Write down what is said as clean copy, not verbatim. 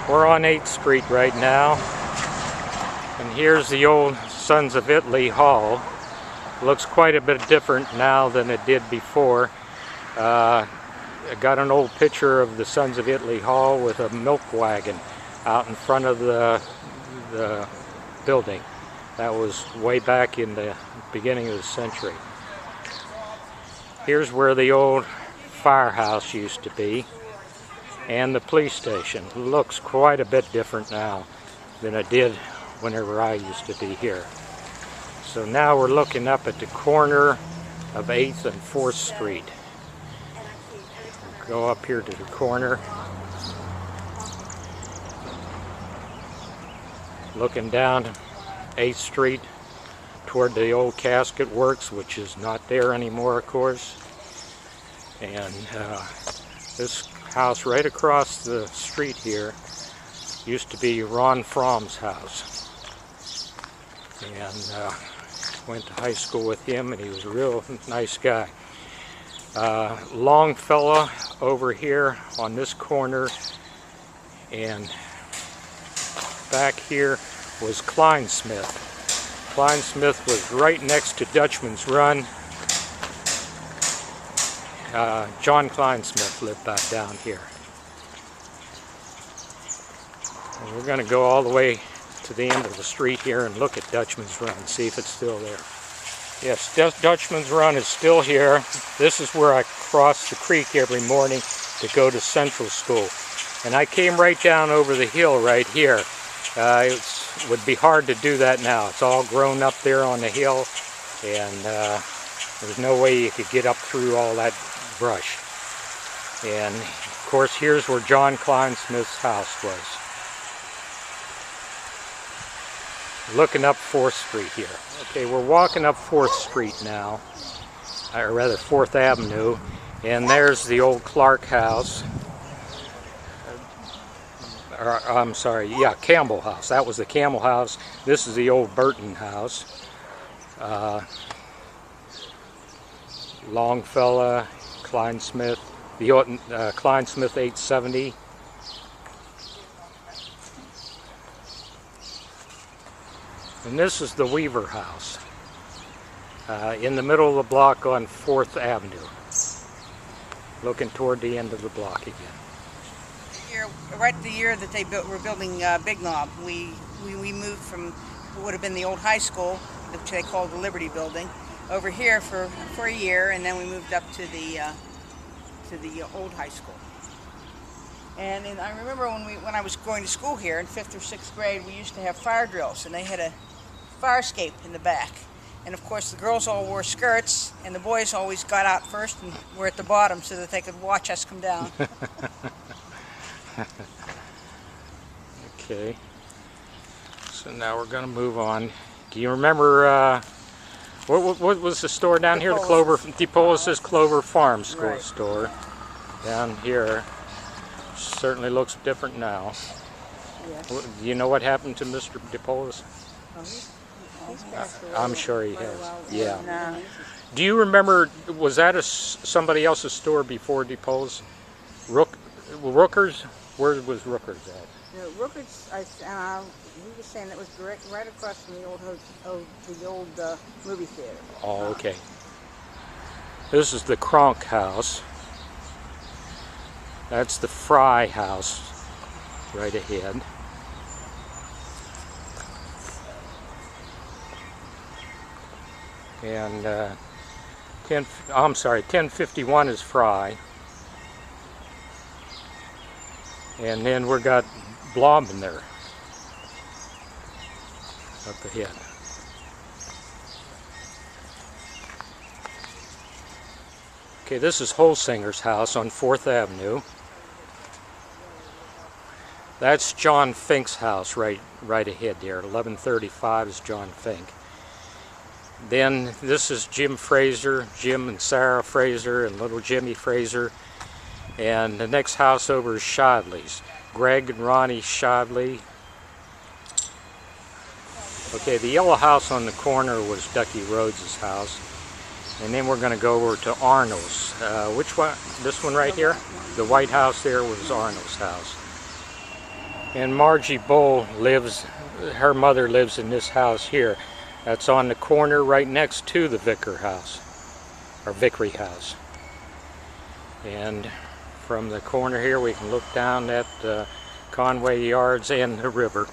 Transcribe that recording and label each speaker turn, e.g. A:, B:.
A: We're on 8th Street right now, and here's the old Sons of Italy Hall. Looks quite a bit different now than it did before. I got an old picture of the Sons of Italy Hall with a milk wagon out in front of the building. That was way back in the beginning of the century. Here's where the old firehouse used to be, and the police station. Looks quite a bit different now than it did whenever I used to be here. So now we're looking up at the corner of 8th and 4th Street. Go up here to the corner. Looking down 8th Street toward the old casket works, which is not there anymore, of course. And this house right across the street here used to be Ron Fromm's house. And went to high school with him, and he was a real nice guy. Long fella over here on this corner, and back here was Kleinsmith. Kleinsmith was right next to Dutchman's Run. John Kleinsmith lived back down here. And we're going to go all the way to the end of the street here and look at Dutchman's Run, see if it's still there. Yes, Dutchman's Run is still here. This is where I cross the creek every morning to go to Central School. And I came right down over the hill right here. It would be hard to do that now. It's all grown up there on the hill, and there's no way you could get up through all that brush. And of course, here's where John Kleinsmith's house was. Looking up 4th Street here. Okay, we're walking up 4th Street now, or rather 4th Avenue, and there's the old Clark house. I'm sorry, yeah, Campbell house. That was the Campbell house. This is the old Burton house. Longfella, Kleinsmith, the Kleinsmith 870. And this is the Weaver house, in the middle of the block on 4th Avenue, looking toward the end of the block again.
B: Right the year that they were building Big Knob, we moved from what would have been the old high school, which they called the Liberty Building, over here for a year, and then we moved up to the old high school. And I remember when I was going to school here in 5th or 6th grade, we used to have fire drills, and they had a fire escape in the back. And of course the girls all wore skirts, and the boys always got out first and were at the bottom so that they could watch us come down.
A: Okay, so now we're going to move on. Do you remember what was the store down here? The Clover, DePolis's Clover Farm store down here. Certainly looks different now. Yes. Do you know what happened to Mr. DePolis?
B: He's passed away.
A: I'm sure he has. Yeah.
B: No.
A: Do you remember? Was that somebody else's store before DePolis? Rooker's? Where was Rooker's at?
B: The Rooker's, he was saying that was right across from the old movie theater.
A: Oh, okay. This is the Kronk house. That's the Fry house right ahead. And 1051 is Fry. And then we got Blob in there up ahead. Okay, this is Holsinger's house on 4th Avenue. That's John Fink's house right ahead there. 1135 is John Fink. Then this is Jim Fraser, Jim and Sarah Fraser and little Jimmy Fraser. And the next house over is Shadley's. Greg and Ronnie Shadley. Okay, the yellow house on the corner was Ducky Rhodes' house. And then we're going to go over to Arnold's. Which one? This one right here? The white house there was Arnold's house. And Margie Bull lives, her mother lives in this house here. That's on the corner right next to the Vicar house, or Vickery house. And from the corner here we can look down at Conway Yards and the river.